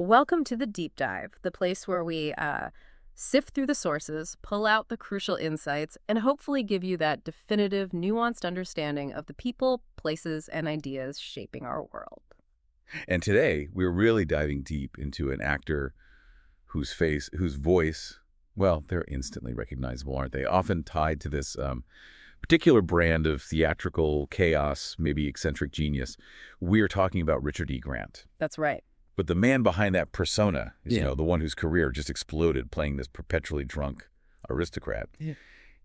Welcome to the Deep Dive, the place where we sift through the sources, pull out the crucial insights, and hopefully give you that definitive, nuanced understanding of the people, places, and ideas shaping our world. And today, we're really diving deep into an actor whose voice, well, they're instantly recognizable, aren't they? Often tied to this particular brand of theatrical chaos, maybe eccentric genius. We're talking about Richard E. Grant. That's right. But the man behind that persona is, Yeah. the one whose career just exploded playing this perpetually drunk aristocrat. Yeah.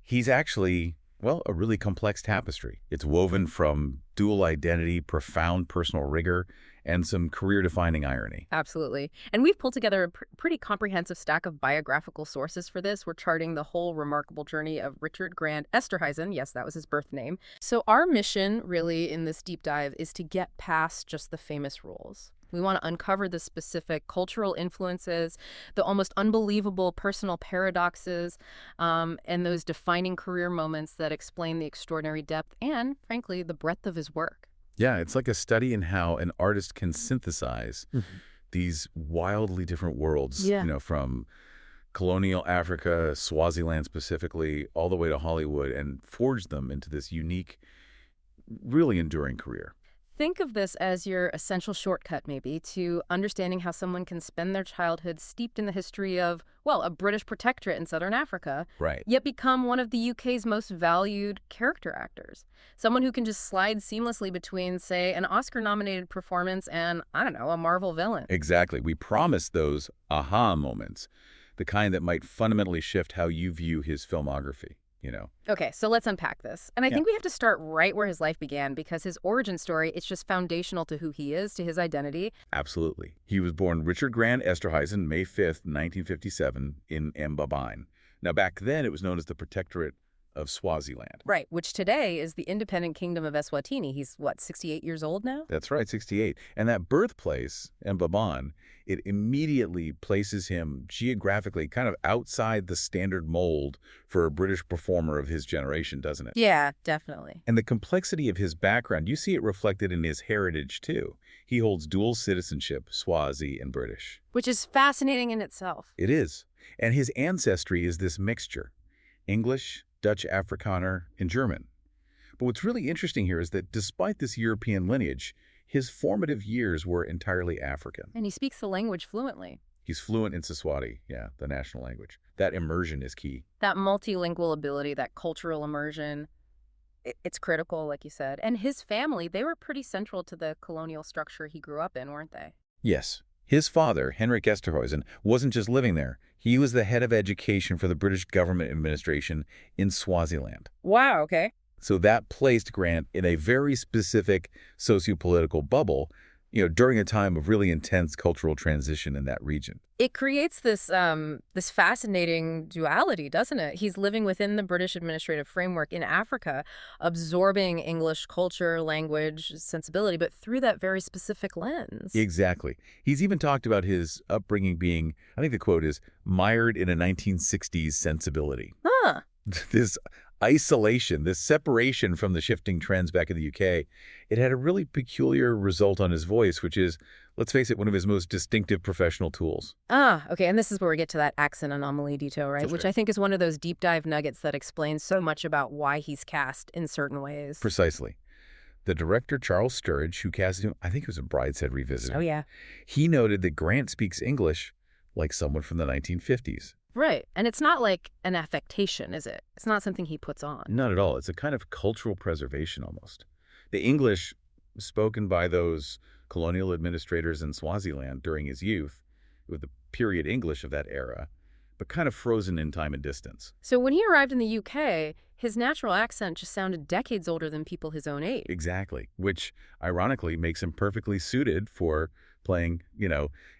He's actually, well, a really complex tapestry. It's woven from dual identity, profound personal rigor, and some career-defining irony. Absolutely. And we've pulled together a pretty comprehensive stack of biographical sources for this. We're charting the whole remarkable journey of Richard Grant Esterhuizen. Yes, that was his birth name. So our mission, really, in this deep dive is to get past just the famous roles. We want to uncover the specific cultural influences, the almost unbelievable personal paradoxes, and those defining career moments that explain the extraordinary depth and, frankly, the breadth of his work. Yeah, it's like a study in how an artist can synthesize these wildly different worlds, Yeah. from colonial Africa, Swaziland specifically, all the way to Hollywood, and forge them into this unique, really enduring career. Think of this as your essential shortcut, maybe, to understanding how someone can spend their childhood steeped in the history of, well, a British protectorate in southern Africa, Right. yet become one of the UK's most valued character actors. Someone who can just slide seamlessly between, say, an Oscar-nominated performance and, I don't know, a Marvel villain. Exactly. We promise those aha moments, the kind that might fundamentally shift how you view his filmography. Okay, so let's unpack this. And I Yeah. think we have to start right where his life began because his origin story, it's just foundational to who he is, to his identity. Absolutely. He was born Richard Grant Esterhuizen, May 5th, 1957, in Mbabane. Now, back then, it was known as the Protectorate of Swaziland. Right, which today is the independent kingdom of Eswatini. He's, what, 68 years old now? That's right, 68. And that birthplace, Mbabane, it immediately places him geographically kind of outside the standard mold for a British performer of his generation, doesn't it? Yeah, definitely. And the complexity of his background, you see it reflected in his heritage, too. He holds dual citizenship, Swazi and British. Which is fascinating in itself. It is. And his ancestry is this mixture: English, Dutch Afrikaner, and German. But what's really interesting here is that despite this European lineage, his formative years were entirely African. And he speaks the language fluently. He's fluent in Siswati, the national language. That immersion is key. That multilingual ability, that cultural immersion, it's critical, like you said. And his family, they were pretty central to the colonial structure he grew up in, weren't they? Yes. His father, Henrik Esterhuizen, wasn't just living there. He was the head of education for the British government administration in Swaziland. Wow, okay. So that placed Grant in a very specific sociopolitical bubble, during a time of really intense cultural transition in that region. It creates this this fascinating duality, doesn't it? He's living within the British administrative framework in Africa, absorbing English culture, language, sensibility, but through that very specific lens. Exactly. He's even talked about his upbringing being, I think the quote is, mired in a 1960s sensibility. Huh. This isolation, this separation from the shifting trends back in the UK, it had a really peculiar result on his voice, which is, let's face it, one of his most distinctive professional tools. Okay, and this is where we get to that accent anomaly detail, right? That's Which right. I think is one of those deep dive nuggets that explains so much about why he's cast in certain ways. Precisely. The director, Charles Sturridge, who cast him, I think it was in Brideshead Revisited. Oh, yeah. He noted that Grant speaks English like someone from the 1950s. Right. And it's not like an affectation, is it? It's not something he puts on. Not at all. It's a kind of cultural preservation almost. The English spoken by those colonial administrators in Swaziland during his youth, with the period English of that era, but kind of frozen in time and distance. So when he arrived in the UK, his natural accent just sounded decades older than people his own age. Exactly, which ironically makes him perfectly suited for playing,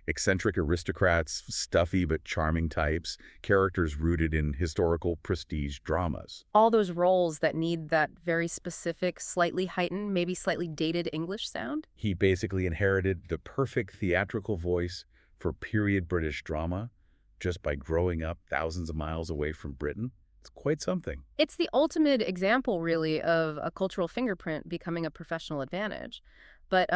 eccentric aristocrats, stuffy but charming types, characters rooted in historical prestige dramas. All those roles that need that very specific, slightly heightened, maybe slightly dated English sound. He basically inherited the perfect theatrical voice for period British drama just by growing up thousands of miles away from Britain. It's quite something. It's the ultimate example, really, of a cultural fingerprint becoming a professional advantage. But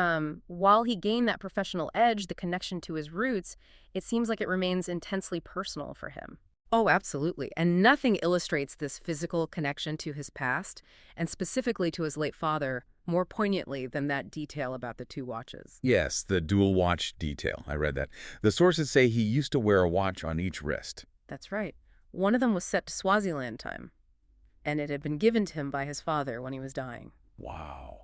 while he gained that professional edge, the connection to his roots, it seems like it remains intensely personal for him. Oh, absolutely. And nothing illustrates this physical connection to his past, and specifically to his late father, more poignantly than that detail about the two watches. Yes, the dual watch detail. I read that. The sources say he used to wear a watch on each wrist. That's right. One of them was set to Swaziland time, and it had been given to him by his father when he was dying. Wow.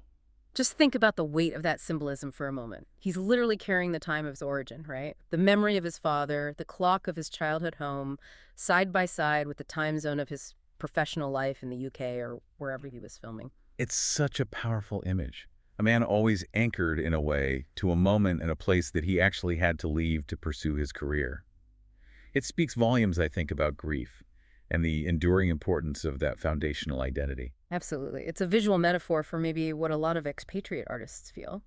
Just think about the weight of that symbolism for a moment. He's literally carrying the time of his origin, right? The memory of his father, the clock of his childhood home, side by side with the time zone of his professional life in the UK or wherever he was filming. It's such a powerful image. A man always anchored, in a way, to a moment and a place that he actually had to leave to pursue his career. It speaks volumes, I think, about grief and the enduring importance of that foundational identity. Absolutely. It's a visual metaphor for maybe what a lot of expatriate artists feel.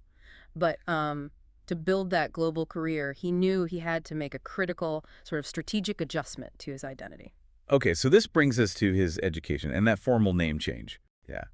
But to build that global career, he knew he had to make a critical sort of strategic adjustment to his identity. Okay, so this brings us to his education and that formal name change. Yeah.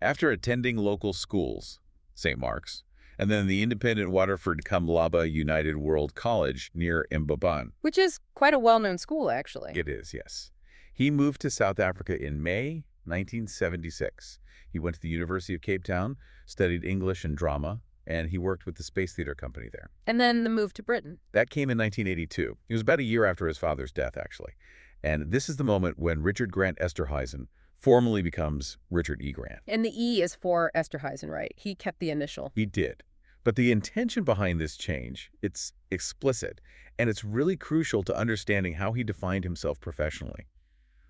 After attending local schools, St. Mark's, and then the independent Waterford Kamlaba United World College near Mbaban. Which is quite a well-known school, actually. It is, yes. He moved to South Africa in May 1976. He went to the University of Cape Town, studied English and drama, and he worked with the Space Theater Company there. And then the move to Britain. That came in 1982. It was about a year after his father's death, actually. And this is the moment when Richard Grant Esterhuizen formally becomes Richard E. Grant. And the E is for Esterhuizen, right? He kept the initial. He did. But the intention behind this change, it's explicit, and it's really crucial to understanding how he defined himself professionally.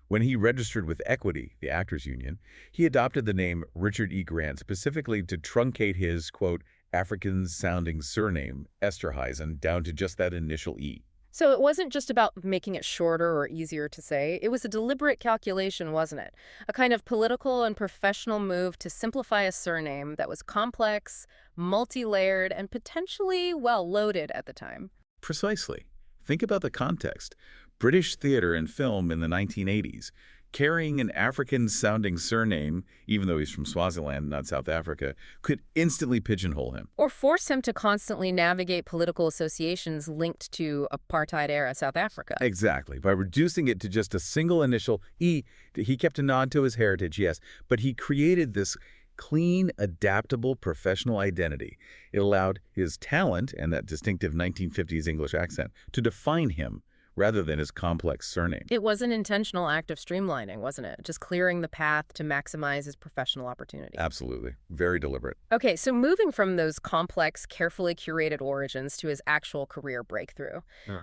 When he registered with Equity, the actors union, he adopted the name Richard E. Grant specifically to truncate his, quote, African-sounding surname, Esterhuizen, down to just that initial E. So it wasn't just about making it shorter or easier to say. It was a deliberate calculation, wasn't it? A kind of political and professional move to simplify a surname that was complex, multi-layered, and potentially well-loaded at the time. Precisely. Think about the context. British theater and film in the 1980s, carrying an African-sounding surname, even though he's from Swaziland, not South Africa, could instantly pigeonhole him. Or force him to constantly navigate political associations linked to apartheid-era South Africa. Exactly. By reducing it to just a single initial E, he kept a nod to his heritage, yes, but he created this clean, adaptable professional identity. It allowed his talent and that distinctive 1950s English accent to define him rather than his complex surname. It was an intentional act of streamlining, wasn't it? Just clearing the path to maximize his professional opportunity. Absolutely. Very deliberate. Okay, so moving from those complex, carefully curated origins to his actual career breakthrough,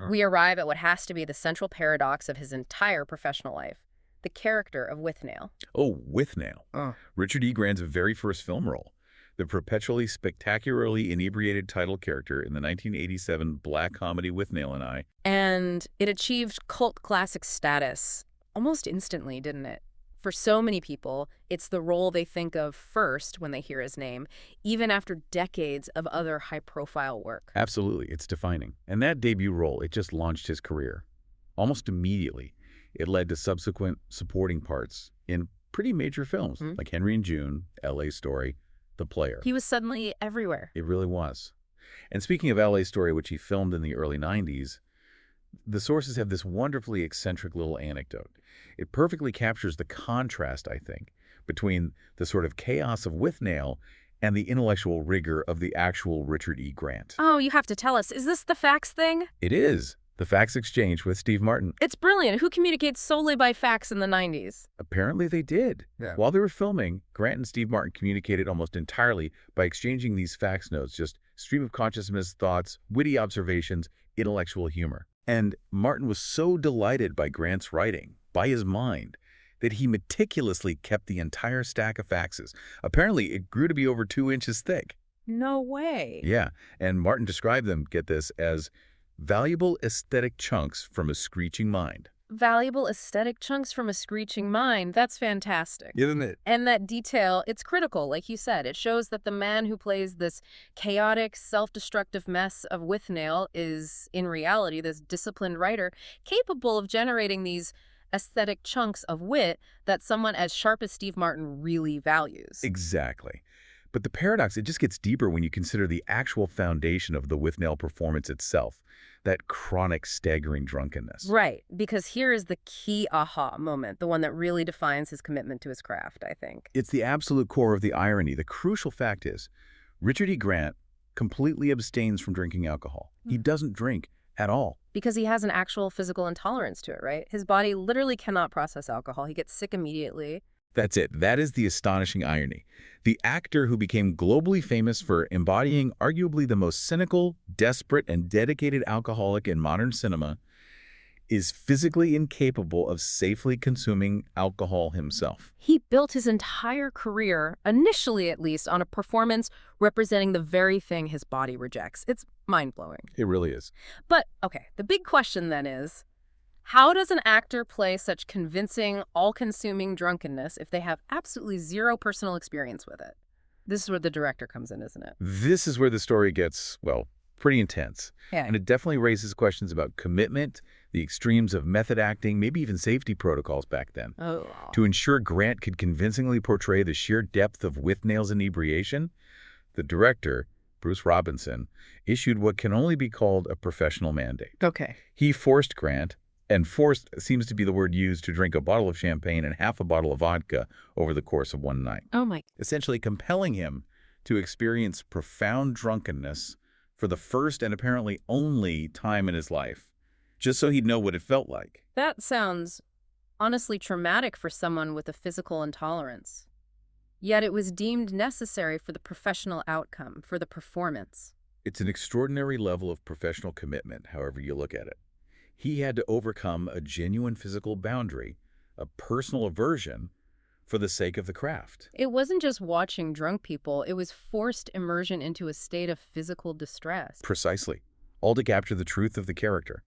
we arrive at what has to be the central paradox of his entire professional life, the character of Withnail. Oh, Withnail. Richard E. Grant's very first film role. The perpetually spectacularly inebriated title character in the 1987 black comedy Withnail and I. And it achieved cult classic status almost instantly, didn't it? For so many people, it's the role they think of first when they hear his name, even after decades of other high-profile work. Absolutely, it's defining. And that debut role, it just launched his career. Almost immediately, it led to subsequent supporting parts in pretty major films, like Henry and June, L.A. Story, The Player. He was suddenly everywhere. It really was. And speaking of L.A. Story, which he filmed in the early 90s, the sources have this wonderfully eccentric little anecdote. It perfectly captures the contrast, I think, between the sort of chaos of Withnail and the intellectual rigor of the actual Richard E. Grant. Oh, you have to tell us. Is this the fax thing? It is. The fax exchange with Steve Martin. It's brilliant. Who communicates solely by fax in the 90s? Apparently they did. Yeah. While they were filming, Grant and Steve Martin communicated almost entirely by exchanging these fax notes, just stream of consciousness thoughts, witty observations, intellectual humor. And Martin was so delighted by Grant's writing, by his mind, that he meticulously kept the entire stack of faxes. Apparently, it grew to be over 2 inches thick. No way. Yeah, and Martin described them, get this, as valuable aesthetic chunks from a screeching mind. Valuable aesthetic chunks from a screeching mind. That's fantastic. Isn't it? And that detail, it's critical, like you said. It shows that the man who plays this chaotic, self-destructive mess of Withnail is, in reality, this disciplined writer capable of generating these aesthetic chunks of wit that someone as sharp as Steve Martin really values. Exactly. But the paradox, it just gets deeper when you consider the actual foundation of the Withnail performance itself, that chronic, staggering drunkenness. Right, because here is the key aha moment, the one that really defines his commitment to his craft, I think. It's the absolute core of the irony. The crucial fact is, Richard E. Grant completely abstains from drinking alcohol. He doesn't drink at all. Because he has an actual physical intolerance to it, right? His body literally cannot process alcohol. He gets sick immediately. That's it. That is the astonishing irony. The actor who became globally famous for embodying arguably the most cynical, desperate, and dedicated alcoholic in modern cinema is physically incapable of safely consuming alcohol himself. He built his entire career, initially at least, on a performance representing the very thing his body rejects. It's mind-blowing. It really is. But, okay, the big question then is, how does an actor play such convincing, all-consuming drunkenness if they have absolutely zero personal experience with it? This is where the director comes in, isn't it? This is where the story gets, well, pretty intense. Yeah. And it definitely raises questions about commitment, the extremes of method acting, maybe even safety protocols back then. Oh. To ensure Grant could convincingly portray the sheer depth of Withnail's inebriation, the director, Bruce Robinson, issued what can only be called a professional mandate. Okay. He forced Grant, and forced seems to be the word used, to drink a bottle of champagne and half a bottle of vodka over the course of one night, Oh, my. essentially compelling him to experience profound drunkenness for the first and apparently only time in his life, just so he'd know what it felt like. That sounds honestly traumatic for someone with a physical intolerance. Yet it was deemed necessary for the professional outcome, for the performance. It's an extraordinary level of professional commitment, however you look at it. He had to overcome a genuine physical boundary, a personal aversion, for the sake of the craft. It wasn't just watching drunk people, it was forced immersion into a state of physical distress. Precisely. All to capture the truth of the character.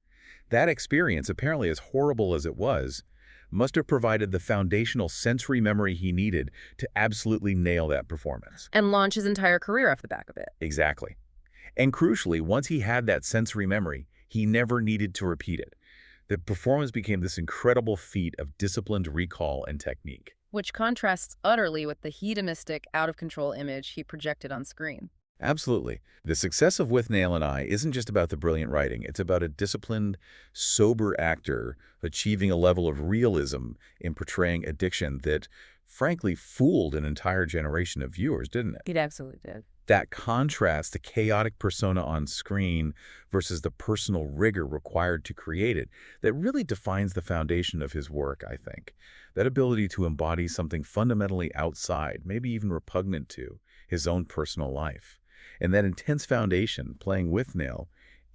That experience, apparently as horrible as it was, must have provided the foundational sensory memory he needed to absolutely nail that performance. And launch his entire career off the back of it. Exactly. And crucially, once he had that sensory memory, he never needed to repeat it. The performance became this incredible feat of disciplined recall and technique. Which contrasts utterly with the hedonistic, out-of-control image he projected on screen. Absolutely. The success of Withnail and I isn't just about the brilliant writing. It's about a disciplined, sober actor achieving a level of realism in portraying addiction that, frankly, fooled an entire generation of viewers, didn't it? It absolutely did. That contrast, the chaotic persona on screen versus the personal rigor required to create it, that really defines the foundation of his work, I think. That ability to embody something fundamentally outside, maybe even repugnant to, his own personal life. And that intense foundation, playing Withnail,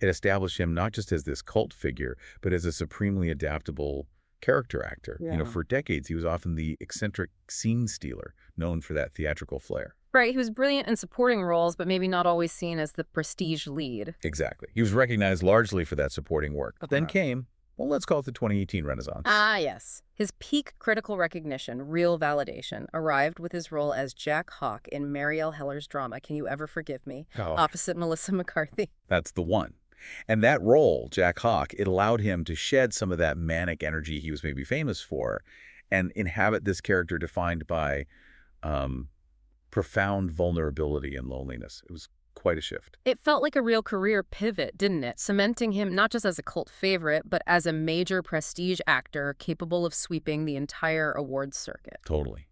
it established him not just as this cult figure, but as a supremely adaptable character actor. Yeah. For decades, he was often the eccentric scene stealer, known for that theatrical flair. Right, he was brilliant in supporting roles, but maybe not always seen as the prestige lead. Exactly. He was recognized largely for that supporting work. But then came, well, let's call it the 2018 Renaissance. Ah, yes. His peak critical recognition, real validation, arrived with his role as Jack Hawk in Marielle Heller's drama, Can You Ever Forgive Me?, opposite Melissa McCarthy. That's the one. And that role, Jack Hawk, it allowed him to shed some of that manic energy he was maybe famous for and inhabit this character defined by profound vulnerability and loneliness. It was quite a shift. It felt like a real career pivot, didn't it? Cementing him not just as a cult favorite, but as a major prestige actor capable of sweeping the entire awards circuit. Totally.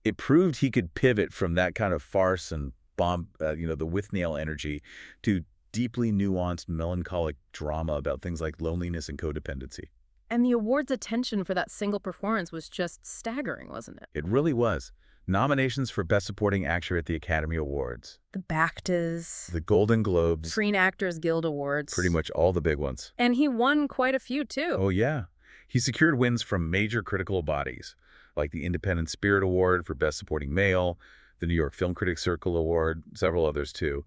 It proved he could pivot from that kind of farce and bomb, the Withnail energy, to deeply nuanced, melancholic drama about things like loneliness and codependency. And the awards attention for that single performance was just staggering, wasn't it? It really was. Nominations for Best Supporting Actor at the Academy Awards, The BAFTAs, the Golden Globes, Screen Actors Guild Awards. pretty much all the big ones. And he won quite a few, too. Oh, yeah. He secured wins from major critical bodies, like the Independent Spirit Award for Best Supporting Male, the New York Film Critics Circle Award, several others, too.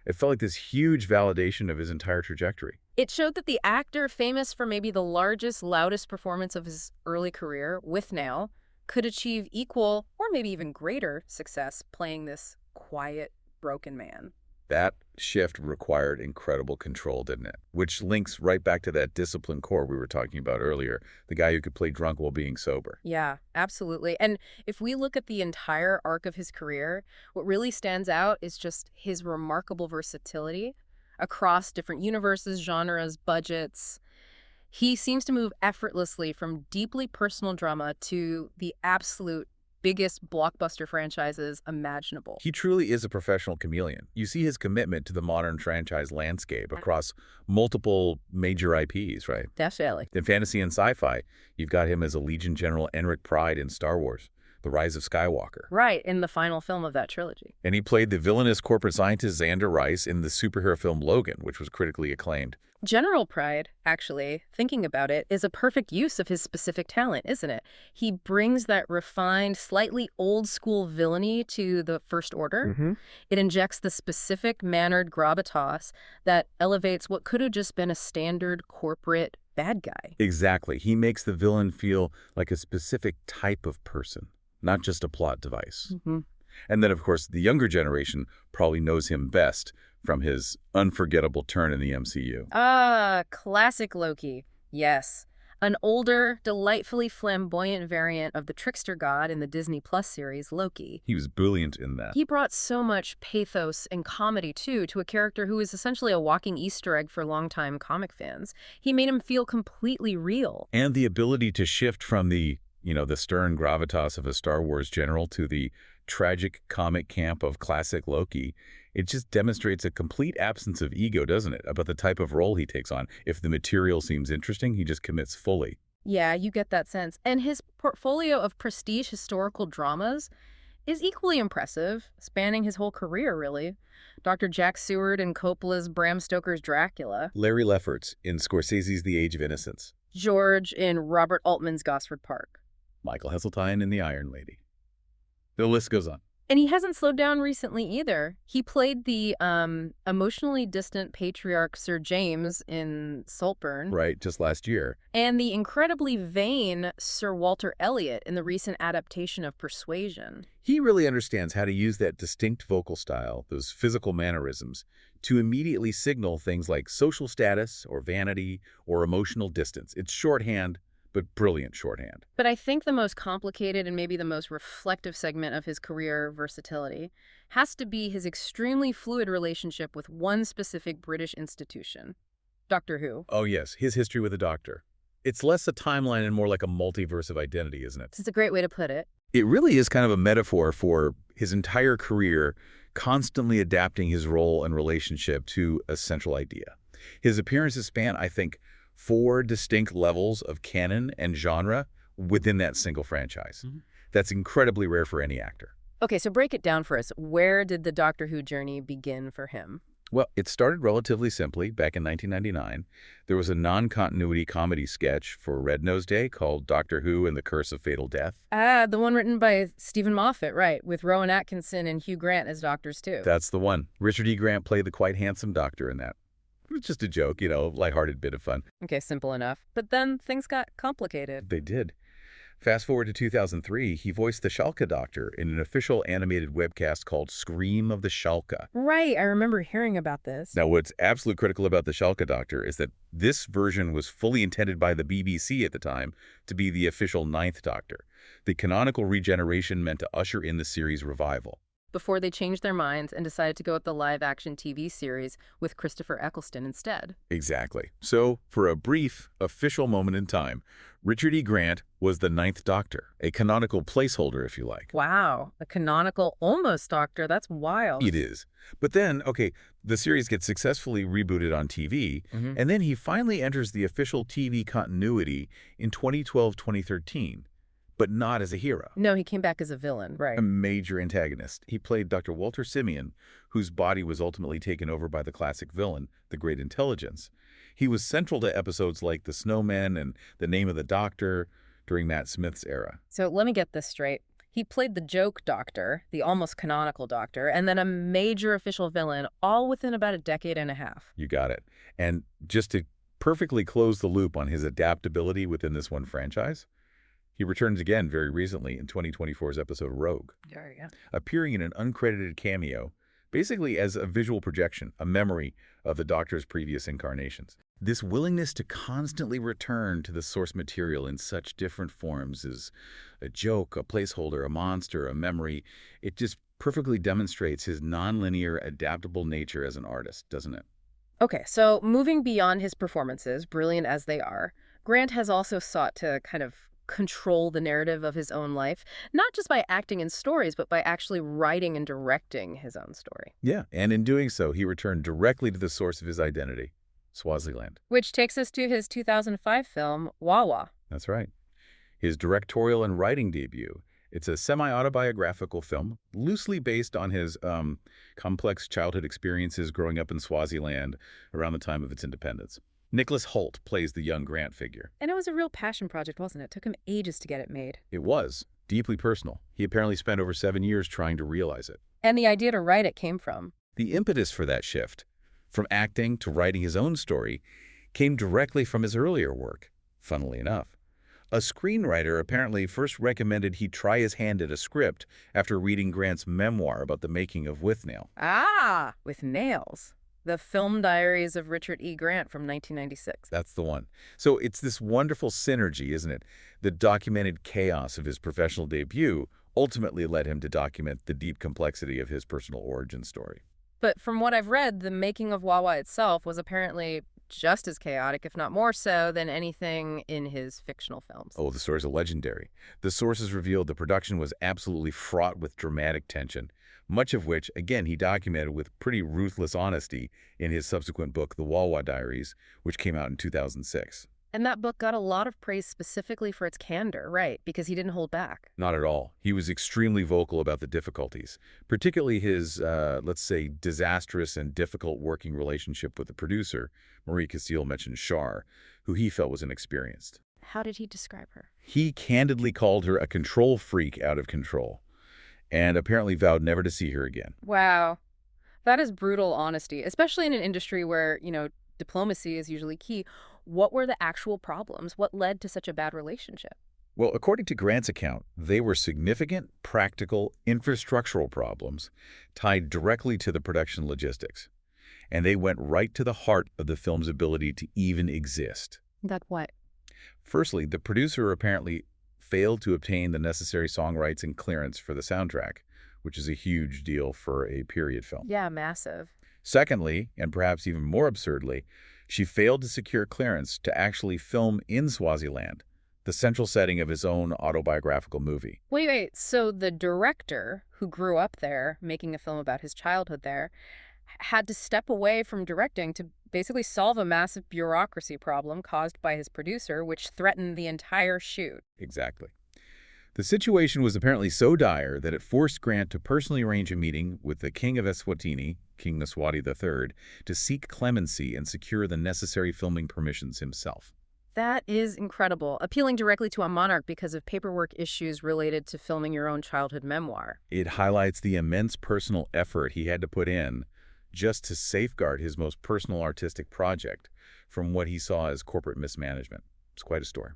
It felt like this huge validation of his entire trajectory. It showed that the actor famous for maybe the largest, loudest performance of his early career, Withnail, could achieve equal or maybe even greater success playing this quiet, broken man. That shift required incredible control, didn't it? Which links right back to that discipline core we were talking about earlier, the guy who could play drunk while being sober. Yeah, absolutely. And if we look at the entire arc of his career, what really stands out is just his remarkable versatility across different universes, genres, budgets. He seems to move effortlessly from deeply personal drama to the absolute biggest blockbuster franchises imaginable. He truly is a professional chameleon. You see his commitment to the modern franchise landscape across multiple major IPs, right? Definitely. In fantasy and sci-fi, you've got him as a Legion General Enric Pride in Star Wars, The Rise of Skywalker. Right, in the final film of that trilogy. And he played the villainous corporate scientist Xander Rice in the superhero film Logan, which was critically acclaimed. General Pride, actually, thinking about it, is a perfect use of his specific talent, isn't it? He brings that refined, slightly old-school villainy to the First Order. It injects the specific mannered gravitas that elevates what could have just been a standard corporate bad guy. Exactly. He makes the villain feel like a specific type of person, not just a plot device. And then, of course, the younger generation probably knows him best from his unforgettable turn in the MCU. Ah, classic Loki. Yes. An older, delightfully flamboyant variant of the trickster god in the Disney Plus series, Loki. He was brilliant in that. He brought so much pathos and comedy, too, to a character who is essentially a walking Easter egg for longtime comic fans. He made him feel completely real. And the ability to shift from the stern gravitas of a Star Wars general to the tragic comic camp of classic Loki, it just demonstrates a complete absence of ego, doesn't it, about the type of role he takes on. If the material seems interesting, he just commits fully. Yeah, you get that sense. And his portfolio of prestige historical dramas is equally impressive, spanning his whole career, really. Dr. Jack Seward in Coppola's Bram Stoker's Dracula. Larry Lefferts in Scorsese's The Age of Innocence. George in Robert Altman's Gosford Park. Michael Heseltine in The Iron Lady. The list goes on. And he hasn't slowed down recently either. He played the emotionally distant patriarch Sir James in Saltburn. Right, just last year. And the incredibly vain Sir Walter Elliot in the recent adaptation of Persuasion. He really understands how to use that distinct vocal style, those physical mannerisms, to immediately signal things like social status or vanity or emotional distance. It's shorthand, but brilliant shorthand. But I think the most complicated and maybe the most reflective segment of his career versatility has to be his extremely fluid relationship with one specific British institution, Doctor Who. Oh yes, his history with the Doctor. It's less a timeline and more like a multiverse of identity, isn't it? It's a great way to put it. It really is kind of a metaphor for his entire career constantly adapting his role and relationship to a central idea. His appearances span, I think, 4 distinct levels of canon and genre within that single franchise. That's incredibly rare for any actor. Okay, so break it down for us. Where did the Doctor Who journey begin for him? Well, it started relatively simply back in 1999. There was a non-continuity comedy sketch for Red Nose Day called Doctor Who and the Curse of Fatal Death. Ah, the one written by Stephen Moffat, right, with Rowan Atkinson and Hugh Grant as doctors, too. That's the one. Richard E. Grant played the quite handsome doctor in that. It was just a joke, lighthearted bit of fun. Okay, simple enough. But then things got complicated. They did. Fast forward to 2003, he voiced the Schalke Doctor in an official animated webcast called Scream of the Schalke. Right, I remember hearing about this. Now, what's absolutely critical about the Schalke Doctor is that this version was fully intended by the BBC at the time to be the official 9th Doctor. The canonical regeneration meant to usher in the series' revival. Before they changed their minds and decided to go with the live-action TV series with Christopher Eccleston instead. Exactly. So, for a brief, official moment in time, Richard E. Grant was the 9th Doctor, a canonical placeholder, if you like. Wow, a canonical almost Doctor. That's wild. It is. But then, the series gets successfully rebooted on TV, and then he finally enters the official TV continuity in 2012-2013. But not as a hero. No, he came back as a villain, right. A major antagonist. He played Dr. Walter Simeon, whose body was ultimately taken over by the classic villain, the Great Intelligence. He was central to episodes like The Snowman and The Name of the Doctor during Matt Smith's era. So let me get this straight. He played the joke doctor, the almost canonical doctor, and then a major official villain, all within about a decade and a half. You got it. And just to perfectly close the loop on his adaptability within this one franchise, he returns again very recently in 2024's episode Rogue, Yeah. appearing in an uncredited cameo, basically as a visual projection, a memory of the Doctor's previous incarnations. This willingness to constantly return to the source material in such different forms as a joke, a placeholder, a monster, a memory, it just perfectly demonstrates his nonlinear, adaptable nature as an artist, doesn't it? Okay, so moving beyond his performances, brilliant as they are, Grant has also sought to kind of control the narrative of his own life, not just by acting in stories, but by actually writing and directing his own story. Yeah, and in doing so, he returned directly to the source of his identity, Swaziland. Which takes us to his 2005 film, Wawa. That's right. His directorial and writing debut. It's a semi-autobiographical film, loosely based on his complex childhood experiences growing up in Swaziland around the time of its independence. Nicholas Hoult plays the young Grant figure. And it was a real passion project, wasn't it? It took him ages to get it made. It was deeply personal. He apparently spent over 7 years trying to realize it. And the idea to write it came from. The impetus for that shift, from acting to writing his own story, came directly from his earlier work, funnily enough. A screenwriter apparently first recommended he try his hand at a script after reading Grant's memoir about the making of Withnail. Ah, with nails. The Film Diaries of Richard E. Grant from 1996. That's the one. So it's this wonderful synergy, isn't it? The documented chaos of his professional debut ultimately led him to document the deep complexity of his personal origin story. But from what I've read, the making of Wawa itself was apparently just as chaotic, if not more so, than anything in his fictional films. Oh, the stories are legendary. The sources revealed the production was absolutely fraught with dramatic tension, much of which, again, he documented with pretty ruthless honesty in his subsequent book, The Wawa Diaries, which came out in 2006. And that book got a lot of praise specifically for its candor, right? Because he didn't hold back. Not at all. He was extremely vocal about the difficulties, particularly his, let's say, disastrous and difficult working relationship with the producer, Marie Castile mentioned Shar, who he felt was inexperienced. How did he describe her? He candidly called her a control freak out of control, and apparently vowed never to see her again. Wow. That is brutal honesty, especially in an industry where, diplomacy is usually key. What were the actual problems? What led to such a bad relationship? Well, according to Grant's account, they were significant, practical, infrastructural problems tied directly to the production logistics. And they went right to the heart of the film's ability to even exist. That what? Firstly, the producer apparently failed to obtain the necessary song rights and clearance for the soundtrack, which is a huge deal for a period film. Yeah, massive. Secondly, and perhaps even more absurdly, she failed to secure clearance to actually film in Swaziland, the central setting of his own autobiographical movie. Wait. So the director, who grew up there, making a film about his childhood there, had to step away from directing to basically solve a massive bureaucracy problem caused by his producer, which threatened the entire shoot. Exactly. The situation was apparently so dire that it forced Grant to personally arrange a meeting with the King of Eswatini, King Mswati III, to seek clemency and secure the necessary filming permissions himself. That is incredible, appealing directly to a monarch because of paperwork issues related to filming your own childhood memoir. It highlights the immense personal effort he had to put in just to safeguard his most personal artistic project from what he saw as corporate mismanagement. It's quite a story.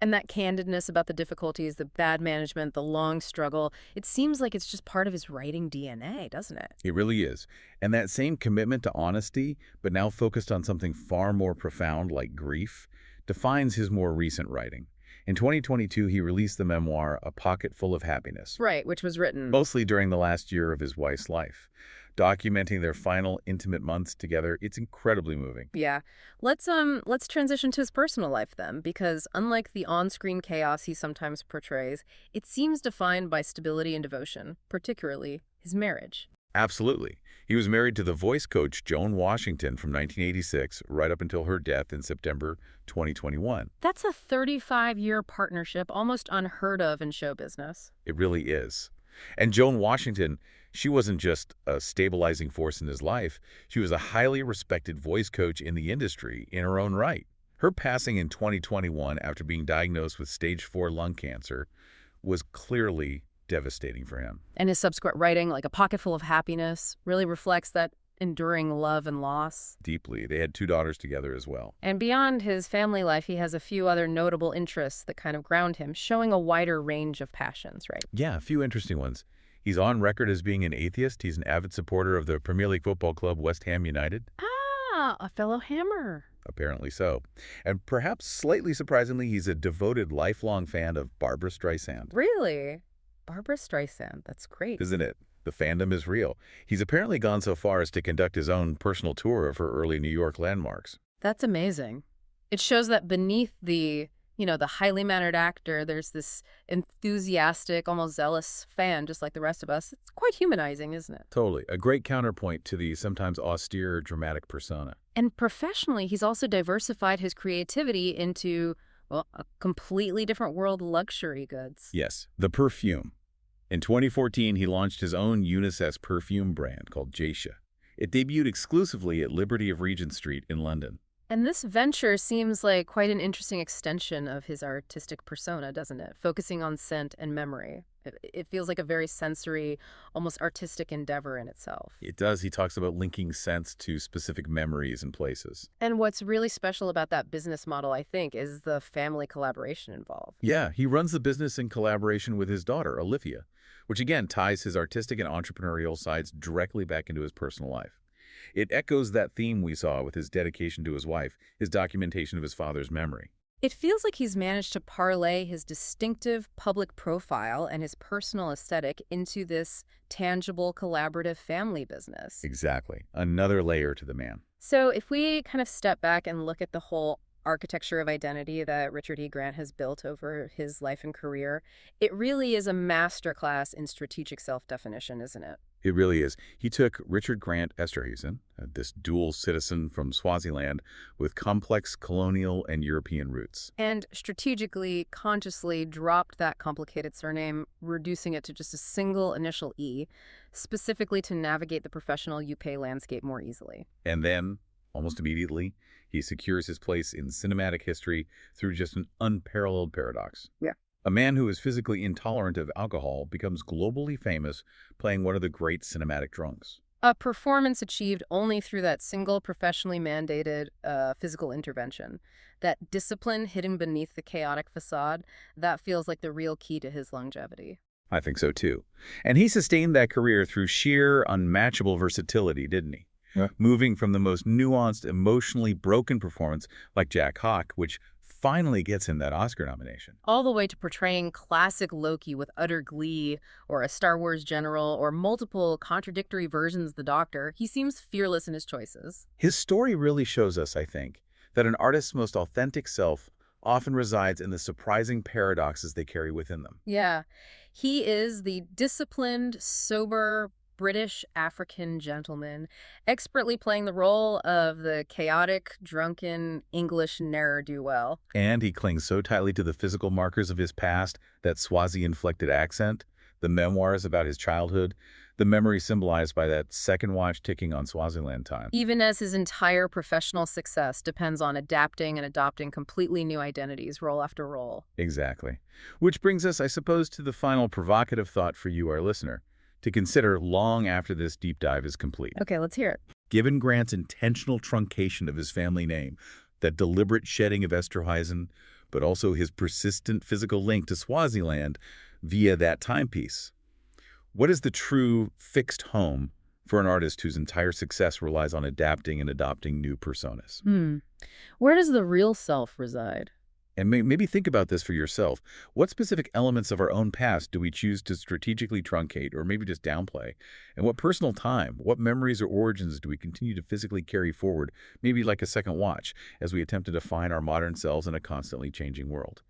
And that candidness about the difficulties, the bad management, the long struggle, it seems like it's just part of his writing DNA, doesn't it? It really is. And that same commitment to honesty, but now focused on something far more profound like grief, defines his more recent writing. In 2022, he released the memoir, A Pocket Full of Happiness. Right, which was written Mostly during the last year of his wife's life. Documenting their final intimate months together, it's incredibly moving. Yeah. Let's transition to his personal life then, because unlike the on-screen chaos he sometimes portrays, it seems defined by stability and devotion, particularly his marriage. Absolutely. He was married to the voice coach Joan Washington from 1986 right up until her death in September 2021. That's a 35-year partnership, almost unheard of in show business. It really is. And Joan Washington, she wasn't just a stabilizing force in his life. She was a highly respected voice coach in the industry in her own right. Her passing in 2021 after being diagnosed with stage 4 lung cancer was clearly devastating for him. And his subsequent writing, like A Pocket Full of Happiness, really reflects that enduring love and loss. Deeply. They had 2 daughters together as well. And beyond his family life, he has a few other notable interests that kind of ground him, showing a wider range of passions, right? Yeah, a few interesting ones. He's on record as being an atheist. He's an avid supporter of the Premier League football club West Ham United. Ah, a fellow hammer. Apparently so. And perhaps slightly surprisingly, he's a devoted, lifelong fan of Barbra Streisand. Really? Barbra Streisand. That's great. Isn't it? The fandom is real. He's apparently gone so far as to conduct his own personal tour of her early New York landmarks. That's amazing. It shows that beneath the highly mannered actor, there's this enthusiastic, almost zealous fan, just like the rest of us. It's quite humanizing, isn't it? Totally. A great counterpoint to the sometimes austere, dramatic persona. And professionally, he's also diversified his creativity into, well, a completely different world, luxury goods. Yes, the perfume. In 2014, he launched his own unisex perfume brand called Geisha. It debuted exclusively at Liberty of Regent Street in London. And this venture seems like quite an interesting extension of his artistic persona, doesn't it? Focusing on scent and memory. It feels like a very sensory, almost artistic endeavor in itself. It does. He talks about linking scents to specific memories and places. And what's really special about that business model, I think, is the family collaboration involved. Yeah, he runs the business in collaboration with his daughter, Olivia, which again ties his artistic and entrepreneurial sides directly back into his personal life. It echoes that theme we saw with his dedication to his wife, his documentation of his father's memory. It feels like he's managed to parlay his distinctive public profile and his personal aesthetic into this tangible, collaborative family business. Exactly. Another layer to the man. So if we kind of step back and look at the whole architecture of identity that Richard E. Grant has built over his life and career, it really is a masterclass in strategic self-definition, isn't it? It really is. He took Richard Grant Esterhuizen, this dual citizen from Swaziland with complex colonial and European roots. And strategically, consciously dropped that complicated surname, reducing it to just a single initial E, specifically to navigate the professional UK landscape more easily. And then, almost immediately, he secures his place in cinematic history through just an unparalleled paradox. Yeah. A man who is physically intolerant of alcohol becomes globally famous playing one of the great cinematic drunks. A performance achieved only through that single professionally mandated physical intervention. That discipline hidden beneath the chaotic facade, that feels like the real key to his longevity. I think so too. And he sustained that career through sheer, unmatchable versatility, didn't he? Yeah. Moving from the most nuanced, emotionally broken performance like Jack Hawk, which finally gets him that Oscar nomination, all the way to portraying classic Loki with utter glee, or a Star Wars general, or multiple contradictory versions of the Doctor. He seems fearless in his choices. His story really shows us, I think, that an artist's most authentic self often resides in the surprising paradoxes they carry within them. Yeah. He is the disciplined, sober, British African gentleman, expertly playing the role of the chaotic, drunken English ne'er-do-well. And he clings so tightly to the physical markers of his past, that Swazi-inflected accent, the memoirs about his childhood, the memory symbolized by that second watch ticking on Swaziland time. Even as his entire professional success depends on adapting and adopting completely new identities role after role. Exactly. Which brings us, I suppose, to the final provocative thought for you, our listener, to consider long after this deep dive is complete. Okay, let's hear it. Given Grant's intentional truncation of his family name, that deliberate shedding of Esterhuizen, but also his persistent physical link to Swaziland via that timepiece, what is the true fixed home for an artist whose entire success relies on adapting and adopting new personas? Where does the real self reside? And maybe think about this for yourself. What specific elements of our own past do we choose to strategically truncate or maybe just downplay? And what personal time, what memories or origins do we continue to physically carry forward, maybe like a second watch, as we attempt to define our modern selves in a constantly changing world?